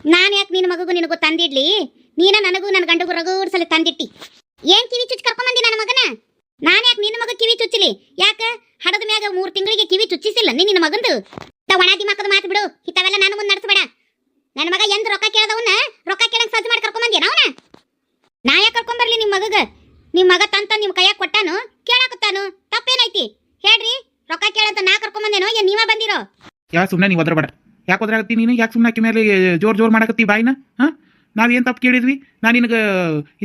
ನಾನು ಯಾಕೆ ನಿನ್ನ ಮಗಗೂ ನಿನಗೂ ತಂದಿಡ್ಲಿ? ನೀನ ನನಗೂ ನನ್ನ ಗಂಡಗೂ ರಗೂಡ್ಸಲಿ ತಂದಿಟ್ಟಿ. ಏನ್ ಕಿವಿ ಚುಚ್ಚಿ ಕರ್ಕೊಂಬಂದಿ ನನ್ನ ಮಗನ? ನಾನು ಯಾಕೆ ನಿನ್ನ ಮಗ ಕಿವಿ ಚುಚ್ಚಲಿ? ಯಾಕ ಹಡದ ಮ್ಯಾಗ 3 ತಿಂಗಳಿಗೆ ಕಿವಿ ಚುಚ್ಚಿಸಿಲ್ಲ ನಿನ್ನ ಮಗಂದು? ಒಣ ದಿಮಾಕದ ಮಾತು ಬಿಡು, ಇಂಥವೆಲ್ಲ ನಾನು ಮುಂದೆ ನಡೆಸಬೇಡ. ನನ್ನ ಮಗ ಎಂದ್ ರೊಕ್ಕ ಕೇಳದವನ್ನ ರೊಕ್ಕ ಕೇಳಂಗ್ ಸಜ್ಜು ಮಾಡಿ ಕರ್ಕೊಂಬಂದಿಯ ಅವನ? ನಾ ಯಾಕೆ ಕರ್ಕೊಂಬರ್ಲಿ ನಿಮ್ಮ ಮಗಗ? ನಿಮ್ಮ ಮಗ ತಂತ ನಿಮ್ಮ ಕೈಯಾಗ ಕೊಟ್ಟಾನು, ಕೇಳಾಕತ್ತಾನು, ತಪ್ಪೇನೈತಿ ಹೇಳ್ರಿ? ರೊಕ್ಕ ಕೇಳಂತ ನಾ ಕರ್ಕೊಂಬಂದೇನೋ ಏನ್ ನೀವ ಬಂದಿರೋ? ಯಾ ಸುಮ್ಮನೆ ನೀವು ಒದ್ರಬೇಡ. ಯಾಕೆ ಒದ್ರಾಗತ್ತಿ ನೀನು? ಯಾಕೆ ಸುಮ್ಮನೆ ಆಕಿ ಮೇಲೆ ಜೋರ್ ಮಾಡಕತ್ತಿ ಬಾಯಿನ? ಹಾಂ, ನಾವೇನು ತಪ್ಪು ಕೇಳಿದ್ವಿ? ನಾನು ನಿನಗೆ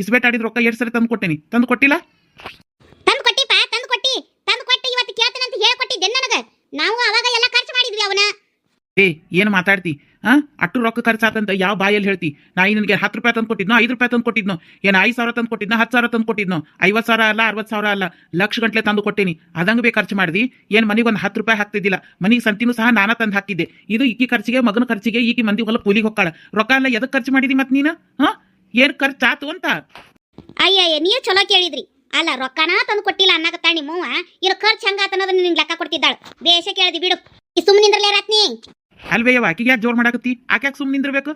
ಇಸ್ಬೇಟ್ ಆಡಿದ ರೊಕ್ಕ 2 ಸರಿ ತಂದು ಕೊಟ್ಟೇನಿ, ತಂದು ಕೊಟ್ಟಿಲ್ಲ? ತಂದು ಕೊಟ್ಟಿಪ್ಪ, ತಂದು ಕೊಟ್ಟು ಇವತ್ತು ಕೇಳ್ತೇನಂತ ಹೇಳ್ಕೊಟ್ಟಿದ್ದೆ ನನಗೆ. ನಾವು ಅವಾಗ ಎಲ್ಲ ಖರ್ಚು ಮಾಡಿದ್ವಿ ಅವನ. ಏನು ಮಾತಾಡ್ತಿ? ಅಟ್ಟು ರೊಕ್ಕ ಖರ್ಚಾತಂತ ಯಾವ ಬಾಯಲ್ಲಿ ಹೇಳ್ತಿ? ನಾ ನಿನಗೆ 10 ರೂಪಾಯಿ ತಂದು ಕೊಟ್ಟಿದ್ನೋ, 5 ರೂಪಾಯಿ ತಂದು ಕೊಟ್ಟಿದ್ನೋ, ಏನು 5,000 ತಂದು ಕೊಟ್ಟಿದ್ನೋ, 10,000 ತಂದು ಕೊಟ್ಟಿದ್ನೋ, 50,000 ಅಲ್ಲ, 60,000 ಅಲ್ಲ, ಲಕ್ಷ ಗಂಟ್ಲೆ ತಂದು ಕೊಟ್ಟೇನಿ. ಅದಂಗೆ ಬೇ ಖರ್ಚು ಮಾಡಿದಿ? ಏನು ಮನೆಗೆ ಒಂದು 10 ರೂಪಾಯಿ ಹಾಕ್ತಿದ್ದಿಲ್ಲ? ಮನೆಗೆ ಸಂತಿನೂ ಸಹ ನಾನಾ ತಂದು ಹಾಕಿದ್ದೆ. ಇದು ಈಕಿ ಖರ್ಚಿಗೆ, ಮಗನ ಖರ್ಚಿಗೆ, ಈಕಿ ಮಂದಿ ಹೊಲ ಕೂಲಿಗೆ ಹೊಕ್ಕಾಳ. ರೊಕ್ಕ ಎಲ್ಲ ಎದಕ್ಕೆ ಖರ್ಚು ಮಾಡಿದಿ ಮತ್ತೆ ನೀನು? ಏನು ಖರ್ಚಾತು ಅಂತ? ಅಯ್ಯಯ್ಯ, ನೀವು ಚಲೋ ಕೇಳಿದ್ರಿ. ಅಲ್ಲ, ರೊಕ್ಕನ ತಂದು ಕೊಟ್ಟಿಲ್ಲ ಅನ್ನಕತ್ತಾಳ ನಿಮ್ಮವ್ವ. ಇರೋ ಖರ್ಚು ಹಂಗಾತ ಅನ್ನೋದನ್ನ ನಿನ್ಗೆ ಲೆಕ್ಕ ಕೊಡ್ತಿದ್ದಾಳು. ಬೇಷ ಕೇಳಿದಿ ಬಿಡು. ಸುಮ್ಮನಿಂದ್ರಲೇ ರತ್ನಿ. ಅಲ್ವೇಯವ, ಆಕಿಗೆ ಯಾಕೆ ಜೋರ್ ಮಾಡಕತ್ತಿ? ಆಕೆ ಸುಮ್ಮನೆ ನಿಂದಿರ್ಬೇಕು?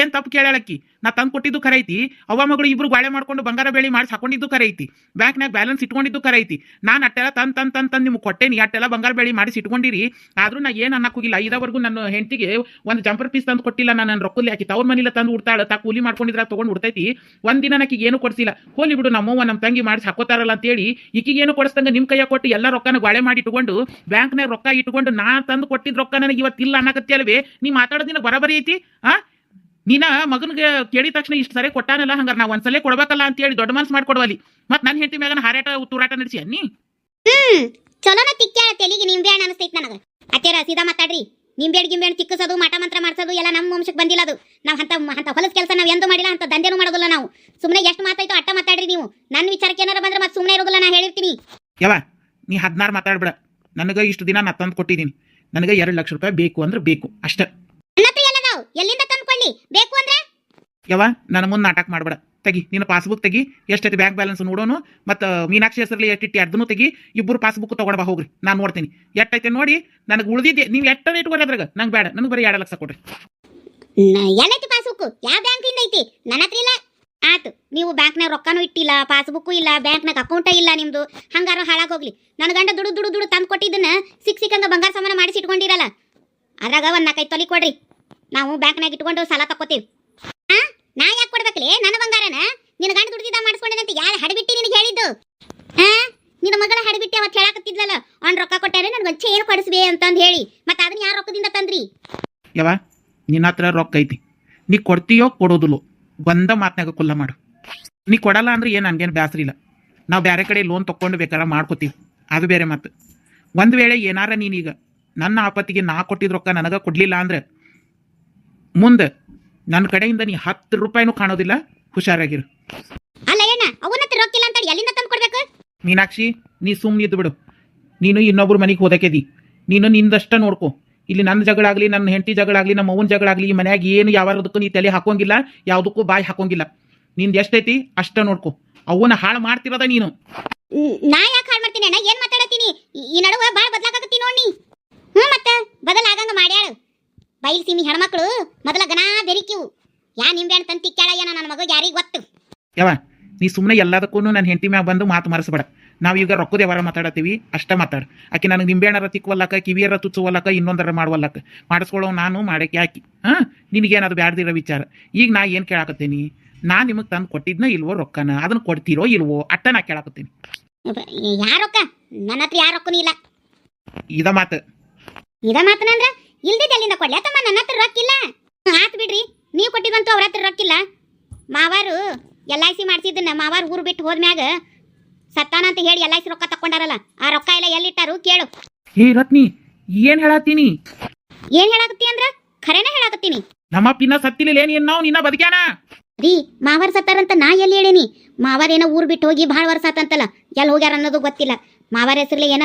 ಏನ್ ತಪ್ಪು ಕೇಳಾಳಕ್ಕಿ? ನಾ ತಂದು ಕೊಟ್ಟಿದ್ದು ಖರೆ ಐತಿ. ಅವ್ವ ಮಗಳು ಇಬ್ರು ಬಾಳೆ ಮಾಡ್ಕೊಂಡು ಬಂಗಾರ ಬೆಳಿ ಮಾಡಿ ಹಾಕೊಂಡಿದ್ದು ಖರೆ ಐತಿ. ಬ್ಯಾಂಕ್ನಾಗ ಬ್ಯಾಲೆನ್ಸ್ ಇಟ್ಕೊಂಡಿದ್ದು ಖರೆ ಐತಿ. ನಾನು ಅಟ್ಟೆಲ್ಲ ತಂದು ನಿಮ್ಗೆ ಕೊಟ್ಟೇನಿ. ಅಟ್ಟೆಲ್ಲ ಬಂಗಾರ ಬೆಳಿ ಮಾಡಿ ಇಟ್ಕೊಂಡಿರಿ. ಆದ್ರೂ ನಾ ಏನು ಅನ್ನಕ್ಕೋಗಿಲ್ಲ. ಇದಾವರೆಗೂ ನನ್ನ ಹೆಂಡತಿಗೆ ಒಂದು ಜಂಪರ್ ಪೀಸ್ ತಂದು ಕೊಟ್ಟಿಲ್ಲ. ನನ್ನ ರೊಕ್ಕಲ್ಲಿ ಹಾಕಿ ಅವ್ರ ಮನೇಲಿ ತಂದು ಉಡ್ತಾಳ. ಕೂಲಿ ಮಾಡ್ಕೊಂಡಿದ್ರ ತಗೊಂಡು ಉಡ್ತೈತಿ. ಒಂದಿನ ನಾಕಿಗೆ ಏನು ಕೊಡ್ಸಿಲ್ಲ. ಹೋಲಿ ಬಿಡು, ನಮ್ಮವ್ವ ನಮ್ಮ ತಂಗಿ ಮಾಡಿ ಹಾಕೋತಾರಲ್ಲ ಅಂತೇಳಿ ಈಕಿಗೆ ಏನು ಕೊಡಿಸ್ದಂಗ ನಿಮ್ಮ ಕೈಯಾಗ ಕೊಟ್ಟು ಎಲ್ಲ ರೊಕ್ಕನ ಬಾಳೆ ಮಾಡಿ ಇಟ್ಕೊಂಡು ಬ್ಯಾಂಕ್ನಾಗ ರೊಕ್ಕ ಇಟ್ಕೊಂಡು ನಾ ತಂದು ಕೊಟ್ಟಿದ್ ರೊಕ್ಕ ನನಗೆ ಇವತ್ತಿಲ್ಲ ಅನ್ನಕತ್ತಿ ಅಲ್ವೇ? ನೀ ಮಾತಾಡೋದಿನ ಬರಬರಿ ಐತಿ? ನೀನ ಮಗನಿಗೆ ಕೇಳಿದ ತಕ್ಷಣ ಇಷ್ಟು ಸರಿ ಕೊಟ್ಟಾನಲ್ಲ, ಹಂಗಾರೆ ನಾವು ಒಂದ್ಸಲ ಕೊಡ್ಬೇಕಲ್ಲ ಅಂತ ಹೇಳಿ ದೊಡ್ಡ ಮನ್ಸು ಮಾಡ್ಕೊಡ್ವಲ್ಲಿ. ಮತ್ತೆ ನನ್ನ ಹೆಂಡತಿ ಮ್ಯಾಗ ಹಾರಾಟ ತೂರಾಟ ನಡೆಸಿ ಅನ್ನಿ. ಚಲೋನ ತಿಕ್ಕ್ಯಾಳ ತೆಲಿಗೆ ನಿಂಬೆ ಹಣ್ಣು ಅನಿಸ್ತೈತಿ ನನಗೆ. ಅತ್ತೇರ ಸೀದಾ ಮಾತಾಡ್ರಿ. ನಿಂಬೆಹಣ್ಣು ತಿಕ್ಕಿಸೋದು, ಮಾಟ ಮಂತ್ರ ಮಾಡಿಸೋದು ಎಲ್ಲ ನಮ್ಮ ವಂಶಕ್ಕೆ ಬಂದಿಲ್ಲ. ಅದು ನಾವು ಅಂತ ಹೊಲಸ ಕೆಲಸ ನಾವು ಎಂದೂ ಮಾಡಿಲ್ಲ, ಅಂತ ದಂಧೆನೂ ಮಾಡೋದಿಲ್ಲ ನಾವು. ಸುಮ್ಮನೆ ಎಷ್ಟು ಮಾತಾಯ್ತು ಅಟ್ಟ ಮಾತಾಡ್ರಿ ನೀವು. ನನ್ನ ವಿಚಾರಕ್ಕೆ ಏನಾರ ಬಂದ್ರೆ ಮತ್ತೆ ಸುಮ್ಮನೆ ಇರೋದಿಲ್ಲ, ನಾ ಹೇಳಿರ್ತೀನಿ. ಯಾವ ನೀ 16 ಮಾತಾಡ್ಬೇಡ. ನನಗೆ ಇಷ್ಟು ದಿನ ನಾ ತಂದು ಕೊಟ್ಟಿದ್ದೀನಿ. ನನಗೆ 2 ಲಕ್ಷ ರೂಪಾಯಿ ಬೇಕು ಅಂದ್ರೆ ಬೇಕು ಅಷ್ಟೇ. ಎಲ್ಲಿಂದ ತಂದ್ಕೊಳ್ಳಿ? ಬೇಕು ಅಂದ್ರೆ ಯಾವ ನನ್ನ ಮುಂದೆ ನಾಟಕ ಮಾಡಬೇಡ. ತೆಗಿ ನಿನ್ನ ಪಾಸ್ಬುಕ್ ತೆಗಿ. ಎಷ್ಟೈತಿ ಬ್ಯಾಂಕ್ ಬ್ಯಾಲೆನ್ಸ್ ನೋಡೋನು. ಮತ್ತು ಮೀನಾಕ್ಷಿ ಹೆಸರಲ್ಲಿ ಎಷ್ಟಿಟ್ಟು ಅದನ್ನು ತೆಗಿ. ಇಬ್ಬರು ಪಾಸ್ಬುಕ್ ತೊಗೊಂಡ್ಬಾ ಹೋಗ್ರಿ, ನಾನು ನೋಡ್ತೀನಿ ಎಷ್ಟೈತೆ ನೋಡಿ. ನನಗೆ ಉಳಿದಿದ್ದೆ ನೀವು ಎಷ್ಟರ ಇಟ್ಕೊರಿ ಅದ್ರಾಗ. ನಂಗೆ ಬೇಡ, ನನಗೆ ಬರೀ 2 ಲಕ್ಷ ಕೊಡ್ರಿ. ಎಲ್ಲೈತಿ ಪಾಸ್ಬುಕ್? ಯಾವ ಬ್ಯಾಂಕಿಂದ ಐತಿ? ನನ್ನ ಹತ್ರ ಇಲ್ಲ. ಆತು, ನೀವು ಬ್ಯಾಂಕ್ನಾಗ ರೊಕ್ಕನೂ ಇಟ್ಟಿಲ್ಲ, ಪಾಸ್ಬುಕ್ಕು ಇಲ್ಲ, ಬ್ಯಾಂಕ್ನಾಗ ಅಕೌಂಟ ಇಲ್ಲ ನಿಮ್ದು. ಹಂಗಾರು ಹಾಳಾಗೋಗ್ಲಿ. ನನ್ನ ಗಂಡ ದುಡು ತಂದು ಕೊಟ್ಟಿದ್ದನ್ನ ಸಿಕ್ಕಂಗ ಬಂಗಾರ ಸಾಮಾನ ಮಾಡಿಸಿ ಇಟ್ಕೊಂಡಿರಲ್ಲ, ಅದ್ರಾಗ ಒಂದು 4-5 ತೊಲಿ ಕೊಡ್ರಿ. ನಾವು ಬ್ಯಾಂಕ್ನಾಗ ಇಟ್ಕೊಂಡು ಸಾಲ ತಕ್ಕೋತೀವಿ. ನಾ ಯಾಕೆ ಕೊಡ್ಬೇಕಲೇ ನನ್ನ ಬಂಗಾರನ? ನಿನ್ನ ಗಂಡ ದುಡ್ದಿದ್ದ ಮಾಡಿಸ್ಕೊಂಡೇನಂತ ಯಾರು ಹಡಬಿಟ್ಟಿ ನಿನಗೆ ಹೇಳಿದ್ದು? ನಿನ್ನ ಮಗಳ ಹಡಬಿಟ್ಟಿ ಅವತ್ತು ಹೇಳಕತ್ತಿದ್ಲಲ್ಲ, ಅವ್ನು ರೊಕ್ಕ ಕೊಟ್ಟಾರೆ ನನಗೆ ಒಂದು ಚೇರು ಕೊಡಿಸ್ಬೇ ಅಂತಂದು ಹೇಳಿ. ಮತ್ತೆ ಅದನ್ನ ಯಾರು ರೊಕ್ಕದಿಂದ ತಂದ್ರಿ? ಯಾವ ನಿನ್ನ ಹತ್ರ ರೊಕ್ಕ ಐತಿ, ನೀ ಕೊಡ್ತೀಯೋ ಕೊಡೋದಿಲ್ಲೋ ಒಂದ ಮಾತನಾಗ ಕುಲ್ಲ ಮಾಡು. ನೀ ಕೊಡಲ್ಲ ಅಂದ್ರೆ ಏನು ನನಗೇನು ಬೇಸರ ಇಲ್ಲ. ನಾವು ಬೇರೆ ಕಡೆ ಲೋನ್ ತೊಗೊಂಡು ಬೇಕಾದ್ರೆ ಮಾಡ್ಕೋತೀವಿ, ಅದು ಬೇರೆ ಮಾತು. ಒಂದು ವೇಳೆ ಏನಾರ ನೀನೀಗ ನನ್ನ ಆಪತ್ತಿಗೆ ನಾ ಕೊಟ್ಟಿದ್ದ ರೊಕ್ಕ ನನಗೆ ಕೊಡಲಿಲ್ಲ ಅಂದ್ರೆ ಮುಂದೆ ನನ್ನ ಕಡೆಯಿಂದ ನೀ 10 ರೂಪಾಯಿನೂ ಕಾಣೋದಿಲ್ಲ. ಹುಷಾರಾಗಿರು. ಅಲ್ಲ ಏನ ಅವನ ಹತ್ರ ರೊಕ್ಕ ಇಲ್ಲ ಅಂತ ಎಲ್ಲಿಂದ ತಂದು ಕೊಡ್ಬೇಕು? ಮೀನಾಕ್ಷಿ, ನೀ ಸುಮ್ಮನೆ ಇದ್ದು ಬಿಡು. ನೀನು ಇನ್ನೊಬ್ರು ಮನೆಗೆ ಹೋದಕ್ಕೆದಿ. ನೀನು ನಿಂದಷ್ಟ ನೋಡ್ಕೊ. ಇಲ್ಲಿ ನನ್ನ ಜಗಳ ಆಗಲಿ, ನನ್ನ ಹೆಂಡತಿ ಜಗಳ ಆಗಲಿ, ನಮ್ಮ ಅವ್ವನ ಜಗಳ ಆಗಲಿ, ಈ ಮನ್ಯಾಗ ಏನು ಯಾವಾರದಕ್ಕೂ ನೀ ತಲೆ ಹಾಕೋಂಗಿಲ್ಲ, ಯಾವುದಕ್ಕೂ ಬಾಯಿ ಹಾಕೋಂಗಿಲ್ಲ. ನಿಂದು ಎಷ್ಟೈತಿ ಅಷ್ಟ ನೋಡ್ಕೊ. ಅವನ್ನ ಹಾಳು ಮಾಡ್ತಿರೋದ ನೀನು. ನಾ ಯಾಕೆ ಹಾಳು ಮಾಡ್ತೀನಿ ಅಣ್ಣ? ಏನು ಮಾತಾಡತ್ತೀನಿ? ಈ ನಡುವೆ ಭಾಳ ಬದಲಾಗತ್ತಿ ನೋಡಿ. ಮತ್ತೆ ಬದಲಾಗಂಗ ಮಾಡ್ಯಾಳ. ಬೈಲ್ ಸೀಮಿ ಹೆಣ್ಮಕ್ಳು ಮೊದಲ ಗನಾ ಬೆರಿಕಿವು. ಯಾ ನಿಂಬೆ ಹಣ್ಣು ತಂತಿ ಕೇಳ ಏನ ನನ್ನ ಮಗ ಯಾರಿಗೆ ಗೊತ್ತು? ಯಾವ ನೀ ಸುಮ್ಮನೆ ಎಲ್ಲದಕ್ಕೂ ನನ್ನ ಹೆಂಡತಿ ಮ್ಯಾಗ ಬಂದು ಮಾತು ಮಾರಿಸ್ಬೇಡ. ನಾವೀಗ ರೊಕ್ಕದ ವ್ಯವಹಾರ ಮಾತಾಡತ್ತೀವಿ ಅಷ್ಟ ಮಾತಾಡು. ಆಕೆ ನನಗೆ ನಿಂಬೆಹಣ್ಣರ ತಿಕ್ಕವಲ್ಲಕ್ಕ, ಕಿವಿಯರ ತುಚ್ಚುವಲ್ಲಕ್ಕ, ಇನ್ನೊಂದರ ಮಾಡುವಲ್ಲಕ್ಕ. ಮಾಡಿಸ್ಕೊಳ್ಳೋ ನಾನು ಮಾಡಕ್ಕೆ ಯಾಕಿ? ನಿನಗೇನದು ಬ್ಯಾಡ್ದಿರೋ ವಿಚಾರ. ಈಗ ನಾ ಏನು ಕೇಳಾಕತ್ತೀನಿ? ನಾ ನಿಮಗೆ ತಂದು ಕೊಟ್ಟಿದ್ನ ಇಲ್ವೋ ರೊಕ್ಕನ? ಅದನ್ನ ಕೊಡ್ತೀರೋ ಇಲ್ವೋ ಅಟ್ಟ ನಾ ಕೇಳಾಕತ್ತೀನಿ. ಯಾರ ರೊಕ್ಕ? ನನ್ನ ಹತ್ರ ಯಾರ ರೊಕ್ಕನೂ ಇಲ್ಲ. ಇದ ಮಾತನಂದ್ರ ಇಲ್ದಿದ್ದ ಎಲ್ಲಿಂದ ಕೊಡ್ಲಿ ತಮ್ಮ? ನನ್ನ ಹತ್ರ ರೊಕ್ಕಿಲ್ಲ. ಆತ್ ಬಿಡ್ರಿ, ನೀವು ಕೊಟ್ಟಿದಂತೂ ಅವ್ರ ಹತ್ರ ರೊಕ್ಕಿಲ್ಲ. ಮಾವಾರು LIC ಮಾಡಿಸಿದ್ದನ್ನ ಮಾವಾರು ಊರು ಬಿಟ್ಟು ಹೋದ್ಮ್ಯಾಗ ಸತ್ತಾನ ಅಂತ ಹೇಳಿ LIC ರೊಕ್ಕ ತಕೊಂಡಾರಲ್ಲ, ಆ ರೊಕ್ಕ ಎಲ್ಲ ಎಲ್ಲಿಟ್ಟಾರು ಕೇಳು. ಹೇ ರತ್ನಿ, ಏನ್ ಹೇಳತ್ತೀನಿ? ಏನ್ ಹೇಳಾಕತ್ತಿ ಅಂದ್ರ ಖರೇನ ಹೇಳಾಕತ್ತೀನಿ. ನಮ್ಮಪ್ಪ ಇನ್ನ ಸತ್ತಿಲ್ಲ, ನಾವು ನಿನ್ನ ಬದುಕ್ಯಾನ ರೀ. ಮಾವಾರ್ ಸತ್ತಾರಂತ ನಾ ಎಲ್ಲಿ ಹೇಳೇನಿ? ಮಾವಾರೇನೋ ಊರು ಬಿಟ್ಟು ಹೋಗಿ ಭಾಳ ವರ್ಷ ಆತಂತಲ್ಲ, ಎಲ್ಲಿ ಹೋಗ್ಯಾರ ಅನ್ನೋದು ಗೊತ್ತಿಲ್ಲ. ಮಾವಾರ ಹೆಸರಲ್ಲಿ ಏನ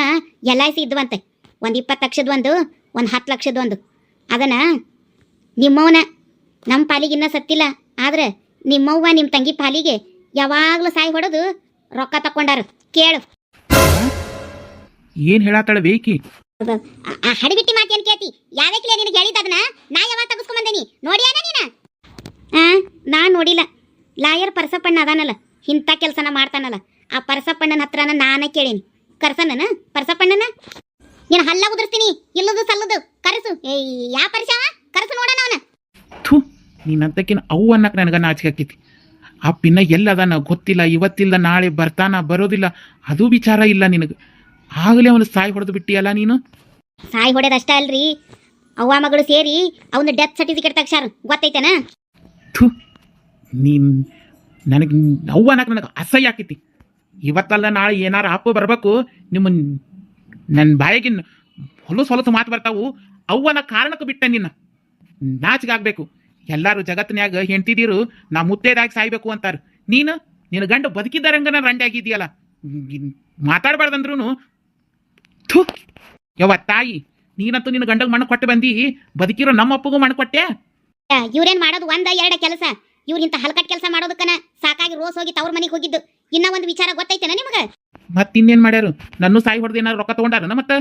LIC ಇದ್ವಂತೆ. ಒಂದು 20 ಲಕ್ಷದೊಂದು, ಒಂದು 10 ಲಕ್ಷದೊಂದು. ಅದನ್ನ ನಿಮ್ಮವನ ನಮ್ಮ ಪಾಲಿಗೆ ಇನ್ನೂ ಸತ್ತಿಲ್ಲ, ಆದ್ರೆ ನಿಮ್ಮವ್ವ ನಿಮ್ಮ ತಂಗಿ ಪಾಲಿಗೆ ಯಾವಾಗ್ಲೂ ಸಾಯಿ ಹೊಡೆದು ರೊಕ್ಕ ತಕೊಂಡಾರ ಕೇಳು. ಏನ್ ಹೇಳತ್ತಾಳ ಬೇಕಿ? ಹಡಿಬಿಟ್ಟಿ ಮಾತೇನ್ ಕೇಳ್ತಿ? ಯಾವ್ಯಾಕ್ಲೆ ನಿನಗೆ ಹೇಳಿದ ಅದನ್ನ ನಾ ಯಾವಾಗ ತಗಸ್ಕೊಂಬಂದೇನಿ ನೋಡಿಯಾನ ನೀನ? ನೋಡಿಲ್ಲ. ಲಾಯರ್ ಪರಸಪ್ಪಣ್ಣ ಅದಾನಲ್ಲ, ಇಂಥ ಕೆಲಸನ ಮಾಡ್ತಾನಲ್ಲ, ಆ ಪರಸಪ್ಪಣ್ಣನ ಹತ್ರನ ನಾನೇ ಕೇಳೀನಿ. ಕರ್ಸನ ಪರಸಪ್ಪಣ್ಣನ? ನೀನು ಹಲ್ಲ ಉದುರ್ಸ್ತೀನಿ, ಇಲ್ಲದು ಸಲ್ಲದು ಕರೆಸು. ಯಾ ಪರಿಸವ ಕರೆಸು ನೋಡೋಣ ಅವನ. ಥೂ, ನೀನಂತಕಿನ ಅವು ಅನ್ನಕ್ಕೆ ನನಗೆ ನಾಚಿಕೆ ಆಕೈತಿ. ಆ ಪಿನ್ನ ಎಲ್ಲದಾನ ಗೊತ್ತಿಲ್ಲ, ಇವತ್ತಿಲ್ದ ನಾಳೆ ಬರ್ತಾನ ಬರೋದಿಲ್ಲ, ಅದು ವಿಚಾರ ಇಲ್ಲ ನಿನಗೆ. ಆಗಲೇ ಅವನು ಸಾಯಿ ಹೊಡೆದು ಬಿಟ್ಟಿಯಲ್ಲ ನೀನು. ಸಾಯಿ ಹೊಡೆದಷ್ಟ ಅಲ್ರಿ, ಅವ್ವ ಮಗಳು ಸೇರಿ ಅವನ ಡೆತ್ ಸರ್ಟಿಫಿಕೇಟ್ ತೆಗ್ಸಾರ, ಗೊತ್ತೈತೇನ? ಥೂ, ನೀನು ನನಗೆ ಅವ್ವ ಅನ್ನಕ್ಕೆ ನನಗೆ ಅಸಹ್ಯ ಆಕೈತಿ. ಇವತ್ತಲ್ಲ ನಾಳೆ ಏನಾರು ಆಪು ಬರಬೇಕು, ನಿಮ್ಮ ನನ್ನ ಬಾಯಿಗಿನ ಹೊಲಸು ಮಾತು ಬರ್ತಾವು. ಅವ್ವನ ಕಾರಣಕ್ಕೆ ಬಿಟ್ಟೆ ನಿನ್ನ. ನಾಚಿಗಾಗಬೇಕು. ಎಲ್ಲರೂ ಜಗತ್ತಿನ್ಯಾಗ ಹೆಂಡ್ತಿದ್ದೀರು ನಾ ಮುತ್ತೇದಾಗಿ ಸಾಯ್ಬೇಕು ಅಂತಾರೆ. ನಿನ್ನ ಗಂಡ ಬದುಕಿದ್ದಾರಂಗನ ರಂಡೆ ಆಗಿದೆಯಲ್ಲ, ಮಾತಾಡಬಾರ್ದಂದ್ರೂ. ಥೂ ಯವ್ವ ತಾಯಿ, ನೀನಂತೂ ನಿನ್ನ ಗಂಡಗೆ ಮಣ್ಣು ಕೊಟ್ಟು ಬಂದು ಬದುಕಿರೋ ನಮ್ಮ ಅಪ್ಪಗೂ ಮಣ್ಣು ಕೊಟ್ಟೆ. ಇವ್ರೇನ್ ಮಾಡೋದು ಒಂದ ಎರಡ ಕೆಲಸ? ಇವ್ರಿಂತ ಹಲ್ಕಟ್ ಕೆಲಸ ಮಾಡೋದಕ್ಕನ ಸಾಕಾಗಿ ರೋಸ್ ಹೋಗಿ ತವ್ರ ಮನೆಗೆ ಹೋಗಿದ್ದು. ಇನ್ನ ಒಂದು ವಿಚಾರ ಗೊತ್ತೈತೇನ ನಿಮಗ? ಮತ್ತಿನ್ನೇನು ಮಾಡ್ಯಾರು? ನನ್ನ ಸಾಯಿ ಹೊಡೆದು ಏನಾರು ರೊಕ್ಕ ತಗೊಂಡಾರನ? ಮತ್ತೆ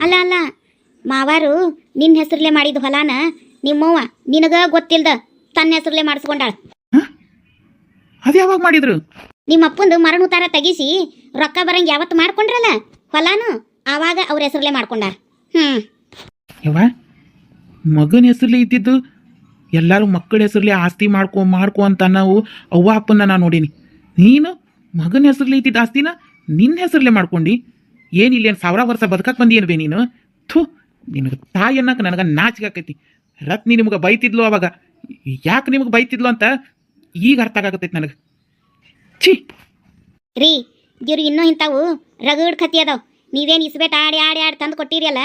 ಅಲ್ಲ ಮಾವಾರು ನಿನ್ನ ಹೆಸರ್ಲೆ ಮಾಡಿದ ಹೊಲಾನ ನಿಮ್ಮವ್ವ ನಿನಗ ಗೊತ್ತಿಲ್ದ ತನ್ನ ಹೆಸರ್ಲೆ ಮಾಡಿಸ್ಕೊಂಡಾಳ. ಅದು ಯಾವಾಗ ಮಾಡಿದ್ರು? ನಿಮ್ಮ ಅಪ್ಪಂದು ಮರಣ ಉತ್ತಾರ ತೆಗಿಸಿ ರೊಕ್ಕ ಬರಂಗ್ ಯಾವತ್ತು ಮಾಡ್ಕೊಂಡ್ರಲ್ಲ ಹೊಲಾನು, ಆವಾಗ ಅವ್ರ ಹೆಸರ್ಲೆ ಮಾಡ್ಕೊಂಡಾರ. ಯವ್ವ, ಮಗನ ಹೆಸರ್ಲೆ ಇದ್ದಿದ್ದು ಎಲ್ಲರೂ ಮಕ್ಕಳ ಹೆಸರ್ಲೆ ಆಸ್ತಿ ಮಾಡ್ಕೊ ಅಂತ ನಾವು ಅವ್ವ ಅಪ್ಪನ ನಾನು ನೋಡೀನಿ. ನೀನು ಮಗನ ಹೆಸರ್ಲೆ ಇದ್ದಿದ್ದು ಆಸ್ತಿನ ನಿನ್ನ ಹೆಸರ್ಲೆ ಮಾಡ್ಕೊಂಡು ಏನಿಲ್ಲೇನು 1000 ವರ್ಷ ಬದುಕಕ್ಕೆ ಬಂದಿ ಏನ್ಬೇ ನೀನು? ಥೂ, ನಿನಗೆ ತಾಯಿ ಅನ್ನಕ್ಕೆ ನನಗೆ ನಾಚಿಕೆ ಆಕೈತಿ. ರತ್ನಿ ನಿಮ್ಗೆ ಬೈತಿದ್ಲು ಅವಾಗ, ಯಾಕೆ ನಿಮ್ಗೆ ಬೈತಿದ್ಲು ಅಂತ ಈಗ ಅರ್ಥ ಆಗತ್ತೈತಿ ನನಗೆ. ಛೀ ರೀ, ಇವ್ರು ಇನ್ನೂ ಇಂಥವು ರಗಡ್ ಕತ್ತಿ ಅದಾವ. ನೀವೇನು ಇಸ್ಬೇಟ್ ಆಡಿ ತಂದು ಕೊಟ್ಟಿರಿಯಲ್ಲ,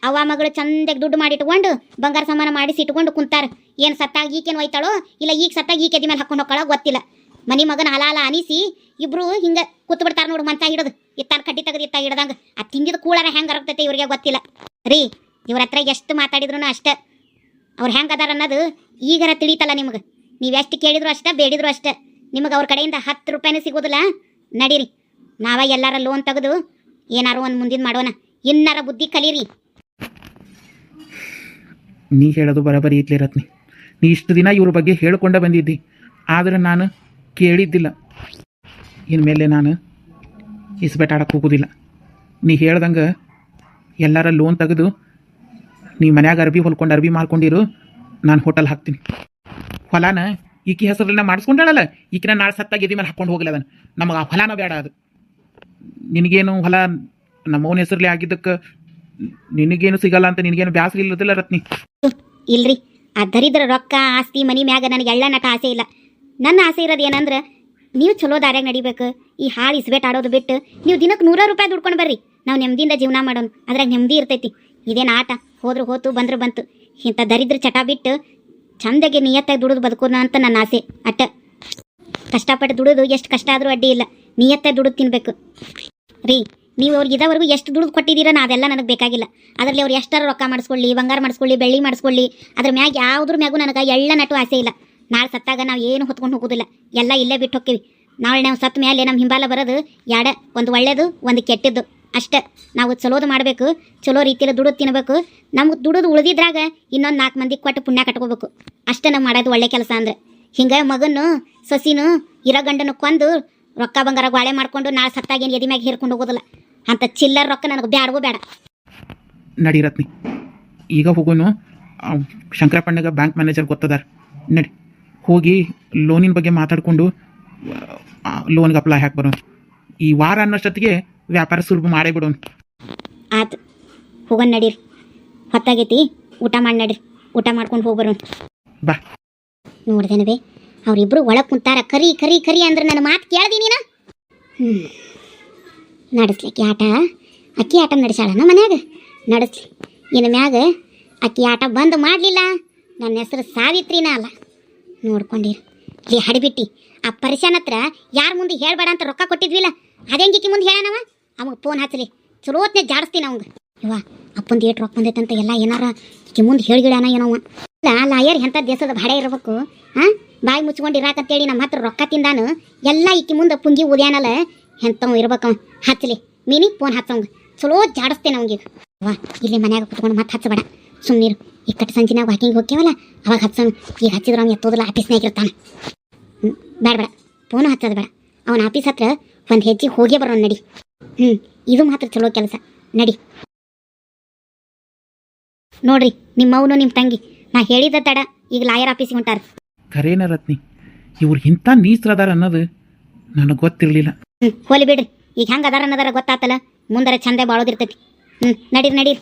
ಅವ್ವ ಮಗಳು ಚಂದಾಗಿ ದುಡ್ಡು ಮಾಡಿ ಇಟ್ಕೊಂಡು ಬಂಗಾರ ಸಾಮಾನು ಮಾಡಿಸಿ ಇಟ್ಕೊಂಡು ಕುಂತಾರ. ಏನು ಸತ್ತಾಗ ಈಕೇನು ಒಯ್ತಾಳೋ ಇಲ್ಲ ಈಗ ಸತ್ತಾಗ ಈ ಕೆದಿ ಮೇಲೆ ಹಾಕೊಂಡು ಹೋಗ್ಕೊಳ್ಳೋ ಗೊತ್ತಿಲ್ಲ. ಮನಿ ಮಗನ ಹಲಾಲ ಅನಿಸಿ ಇಬ್ರು ಹಿಂಗೆ ಕೂತ್ ಬಿಡ್ತಾರ ನೋಡು, ಮಂಚ ಹಿಡೋದು ಇತ್ತಾನ ಕಡ್ಡಿ ತೆಗೆದು ಇತ್ತ ಹಿಡ್ದಂಗೆ. ಆ ತಿಂದಿದ ಕೂಳರ ಹೆಂಗೆ ಅರಗ್ತೈತೆ ಇವ್ರಿಗೆ ಗೊತ್ತಿಲ್ಲ ರೀ. ಇವ್ರ ಹತ್ರ ಎಷ್ಟು ಮಾತಾಡಿದ್ರು ಅಷ್ಟೇ, ಅವ್ರು ಹೆಂಗೆ ಅದಾರ ಅನ್ನೋದು ಈಗರ ತಿಳಿತಲ್ಲ ನಿಮಗೆ. ನೀವು ಎಷ್ಟು ಕೇಳಿದ್ರು ಅಷ್ಟೇ, ಬೇಡಿದ್ರು ಅಷ್ಟೇ. ನಿಮಗೆ ಅವ್ರ ಕಡೆಯಿಂದ 10 ರೂಪಾಯಿನೂ ಸಿಗೋದಿಲ್ಲ. ನಡೀರಿ, ನಾವ ಎಲ್ಲಾರ ಲೋನ್ ತೆಗೆದು ಏನಾರು ಒಂದು ಮುಂದಿನ ಮಾಡೋಣ. ಇನ್ನಾರ ಬುದ್ಧಿ ಕಲೀರಿ. ನೀ ಹೇಳೋದು ಬರಬರಿ ಇತ್ಲಿ ರತ್ನಿ. ನೀ ಇಷ್ಟು ದಿನ ಇವ್ರ ಬಗ್ಗೆ ಹೇಳ್ಕೊಂಡ ಬಂದಿದ್ದಿ, ಆದರೆ ನಾನು ಕೇಳಿದ್ದಿಲ್ಲ. ಇನ್ಮೇಲೆ ನಾನು ಇಸ್ಬೇಟ್ ಆಡಕ್ಕೆ ಹೋಗೋದಿಲ್ಲ. ನೀ ಹೇಳ್ದಂಗೆ ಎಲ್ಲಾರ ಲೋನ್ ತೆಗೆದು ನೀ ಮನ್ಯಾಗ ಅರ್ಬಿ ಹೊಲ್ಕೊಂಡು ಅರ್ಬಿ ಮಾಡ್ಕೊಂಡಿರು, ನಾನು ಹೋಟೆಲ್ ಹಾಕ್ತೀನಿ. ಹೊಲಾನ ಈಕಿ ಹೆಸರನ್ನ ಮಾಡಿಸ್ಕೊಂಡಾಳಲ್ಲ, ಈಕಿನ ನಾಳೆ ಸತ್ತಾಗ ಎದಿ ಮೇಲೆ ಹಾಕ್ಕೊಂಡು ಹೋಗಲ್ಲ. ಅದನ್ನು ನಮಗೆ ಆ ಹೊಲಾನ ಬೇಡ. ಅದು ನಿನಗೇನು ಹೊಲ ನಮ್ಮವನ ಹೆಸರಲ್ಲಿ ಆಗಿದ್ದಕ್ಕೆ ನಿನಗೇನು ಸಿಗಲ್ಲ ಅಂತ ನಿನಗೇನು ಬ್ಯಾಸರ ಇಲ್ಲದಿಲ್ಲ ರತ್ನಿ? ಇಲ್ರಿ, ಆ ದರಿದ್ರ ರೊಕ್ಕ ಆಸ್ತಿ ಮನಿ ಮ್ಯಾಗ ನನಗೆ ಎಳ್ಳ ನಟ ಆಸೆ ಇಲ್ಲ. ನನ್ನ ಆಸೆ ಇರೋದು ಏನಂದ್ರೆ ನೀವು ಚಲೋ ದಾರ್ಯಾಗ ನಡಿಬೇಕು. ಈ ಹಾಳು ಇಸ್ಬೇಟ್ ಆಡೋದು ಬಿಟ್ಟು ನೀವು ದಿನಕ್ಕೆ 100 ರೂಪಾಯಿ ದುಡ್ಕೊಂಡು ಬರ್ರಿ, ನಾವು ನೆಮ್ಮದಿಯಿಂದ ಜೀವನ ಮಾಡೋಣ. ಅದ್ರಾಗ ನೆಮ್ಮದಿ ಇರ್ತೈತಿ. ಇದೇನು ಆಟ, ಹೋದ್ರು ಹೋತು ಬಂದ್ರೆ ಬಂತು. ಇಂಥ ದರಿದ್ರ ಚಟ ಬಿಟ್ಟು ಚಂದಾಗಿ ನಿಯತ್ತಾಗಿ ದುಡಿದು ಬದುಕೋಣ ಅಂತ ನನ್ನ ಆಸೆ. ಅಟ್ಟ ಕಷ್ಟಪಟ್ಟು ದುಡಿದು ಎಷ್ಟು ಕಷ್ಟ ಆದರೂ ಅಡ್ಡಿ ಇಲ್ಲ, ನಿಯತ್ತಾಗಿ ದುಡಿದು ತಿನ್ಬೇಕು ರೀ. ನೀವು ಅವ್ರಿಗೆ ಇದಾವರೆಗೂ ಎಷ್ಟು ದುಡಿದು ಕೊಟ್ಟಿದ್ದೀರ ಅದೆಲ್ಲ ನನಗೆ ಬೇಕಾಗಿಲ್ಲ. ಅದರಲ್ಲಿ ಅವ್ರು ಎಷ್ಟರ ರೊಕ್ಕ ಮಾಡಿಸ್ಕೊಳ್ಳಿ, ಬಂಗಾರ ಮಾಡಿಸ್ಕೊಳ್ಳಿ, ಬೆಳ್ಳಿ ಮಾಡಿಸ್ಕೊಳ್ಳಿ, ಅದ್ರ ಮ್ಯಾಗ ಯಾವುದ್ರ ಮ್ಯಾಗೂ ನನಗೆ ಎಳ್ಳ ನಟು ಆಸೆ ಇಲ್ಲ. ನಾಳೆ ಸತ್ತಾಗ ನಾವು ಏನು ಹೊತ್ಕೊಂಡು ಹೋಗೋದಿಲ್ಲ, ಎಲ್ಲ ಇಲ್ಲೇ ಬಿಟ್ಟು ಹೋಗ್ತೀವಿ. ನಾಳೆ ನಾವು ಸತ್ತ ಮೇಲೆ ನಮ್ಮ ಹಿಂಬಾಲ ಬರೋದು ಯಾಡ, ಒಂದು ಒಳ್ಳೇದು ಒಂದು ಕೆಟ್ಟದ್ದು ಅಷ್ಟೇ. ನಾವು ಚಲೋದು ಮಾಡಬೇಕು, ಚಲೋ ರೀತಿಯಲ್ಲಿ ದುಡಿದು ತಿನ್ನಬೇಕು. ನಮ್ಗೆ ದುಡಿದು ಉಳಿದಿದ್ರಾಗ ಇನ್ನೊಂದು 4 ಮಂದಿಗೆ ಕೊಟ್ಟು ಪುಣ್ಯ ಕಟ್ಕೋಬೇಕು. ಅಷ್ಟೇ ನಾವು ಮಾಡೋದು ಒಳ್ಳೆ ಕೆಲಸ ಅಂದ್ರೆ. ಹಿಂಗೆ ಮಗನು ಸೊಸಿನೂ ಇರೋ ಗಂಡನು ಕೊಂದು ರೊಕ್ಕ ಬಂಗಾರ ಗಾಳೆ ಮಾಡ್ಕೊಂಡು ನಾಳೆ ಸತ್ತಾಗ ಏನು ಎದಿ ಮ್ಯಾಗ ಹೇರ್ಕೊಂಡು ಹೋಗೋದಿಲ್ಲ. ಅಂತ ಚಿಲ್ಲರ್ ರೊಕ್ಕ ನನಗೆ ಬ್ಯಾಡವೋ ಬೇಡ. ನಡಿ ರತ್ನಿ, ಈಗ ಹೋಗೋನು. ಶಂಕರಪ್ಪಣ್ಣಗೆ ಬ್ಯಾಂಕ್ ಮ್ಯಾನೇಜರ್ ಗೊತ್ತದಾರ. ನಡಿ ಹೋಗಿ ಲೋನಿನ ಬಗ್ಗೆ ಮಾತಾಡಿಕೊಂಡು ಲೋನ್ಗೆ ಅಪ್ಲೈ ಹಾಕಿ ಬರೋಣ. ಈ ವಾರ ಅನ್ನೋಷ್ಟೊತ್ತಿಗೆ ವ್ಯಾಪಾರ ಸುಲಭ ಮಾಡೇ ಬಿಡೋಣ. ಆಯ್ತು, ಹೋಗೋಣ ನಡೀರಿ. ಹೊತ್ತಾಗೈತಿ, ಊಟ ಮಾಡಿ ನಡೀರಿ. ಊಟ ಮಾಡ್ಕೊಂಡು ಹೋಗಿ ಬರೋಣ ಬಾ. ನೋಡ್ದೇನವೇ, ಅವರಿಬ್ರು ಒಳಗೆ ಕುಂತಾರ. ಕರಿ ಕರಿ ಕರಿ ಅಂದ್ರೆ ನನ್ನ ಮಾತು ಕೇಳ್ದಿ ನೀನು? ನಡೆಸ್ಲಿಕ್ಕೆ ಆಟ, ಅಕ್ಕಿ ಆಟ ನಡೆಸಾಳ ನಮ್ಮ ಮನ್ಯಾಗ. ನಡೆಸ್ಲಿ, ಇನ್ನು ಮ್ಯಾಗ ಅಕ್ಕಿ ಆಟ ಬಂದು ಮಾಡಲಿಲ್ಲ, ನನ್ನ ಹೆಸರು ಸಾವಿತ್ರಿನ ಅಲ್ಲ. ನೋಡ್ಕೊಂಡಿರಿ ಇಲ್ಲಿ ಹಡಿಬಿಟ್ಟು ಆ ಪರಿಶಾನ ಹತ್ರ ಯಾರ ಮುಂದೆ ಹೇಳ್ಬೇಡ ಅಂತ ರೊಕ್ಕ ಕೊಟ್ಟಿದ್ವಿಲ್ಲ, ಅದೇಂಗಿಕ್ಕಿ ಮುಂದೆ ಹೇಳನವ. ಅಮಗೆ ಫೋನ್ ಹಚ್ಚಲಿ, ಚಲೋತ್ನೇ ಜಾಡಿಸ್ತೀನಿ ಅವಂಗೆ. ಇವ ಅಪ್ಪಂದು ಏಟು ರೊಕ್ಕ ಬಂದೈತಂತ ಎಲ್ಲ ಏನಾರ ಈಕಿ ಮುಂದೆ ಹೇಳ್ಗಿಡಾನ ಏನವ. ಇಲ್ಲ ಲಾಯರ್ ಎಂಥ ದೇಶದ ಭಾಡೆ ಇರಬೇಕು. ಬಾಯಿ ಮುಚ್ಕೊಂಡು ಇರಾಕಂತೇಳಿ ನಮ್ಮ ಹತ್ರ ರೊಕ್ಕ ತಿಂದಾನು ಎಲ್ಲ ಈಕಿ ಮುಂದೆ ಪುಂಗಿ ಉದ್ಯಾನಲ್ಲ ಎಂಥವ್ ಇರ್ಬೇಕವ. ಹಚ್ಚಲಿ ಮೀನಿ ಫೋನ್ ಹಚ್ಚವಂಗೆ, ಚಲೋ ಜಾಡಿಸ್ತೇನೆ ಅವಂಗೀಗ. ವಾ ಇಲ್ಲಿ ಮನ್ಯಾಗ ಕುತ್ಕೊಂಡು ಮತ್ತೆ ಹಚ್ಚಬೇಡ, ಸುಮ್ಮನಿರು. ಈ ಕಟ್ಟು ಸಂಜೆ ನಾವು ವಾಕಿಂಗ್ ಹೋಗ್ತೇವಲ್ಲ ಅವಾಗ ಹಚ್ಚೋಣ. ಈಗ ಹಚ್ಚಿದ್ರೆ ಅವ್ನು ಎತ್ತೋದಿಲ್ಲ, ಆಫೀಸ್ನಾಗ ಇರ್ತಾನೆ. ಬೇಡ ಬೇಡ ಫೋನು ಹಚ್ಚೋದು ಬೇಡ. ಅವನ ಆಫೀಸ್ ಹತ್ರ ಒಂದು ಹೆಜ್ಜೆ ಹೋಗೇ ಬರೋಣ ನಡಿ. ಇದು ಮಾತ್ರ ಚಲೋ ಕೆಲಸ ನಡಿ. ನೋಡ್ರಿ ನಿಮ್ಮವನು ನಿಮ್ಮ ತಂಗಿ ನಾ ಹೇಳಿದ ತಡ ಈಗ ಲಾಯರ್ ಆಫೀಸಿಗೆ ಹೊಂಟಾರ. ಖರೇನ ರತ್ನಿ, ಇವ್ರು ಇಂಥ ನೀಸ್ರದಾರ ಅನ್ನೋದು ನನಗೆ ಗೊತ್ತಿರಲಿಲ್ಲ. ಹೋಲಿ ಬಿಡ್ರಿ, ಈಗ ಹೆಂಗೆ ಅದಾರ ಅನ್ನೋದಾರ ಗೊತ್ತಾತಲ್ಲ, ಮುಂದರ ಚಂದ ಬಾಳೋದಿರ್ತೈತಿ. ನಡೀರಿ ನಡೀರಿ.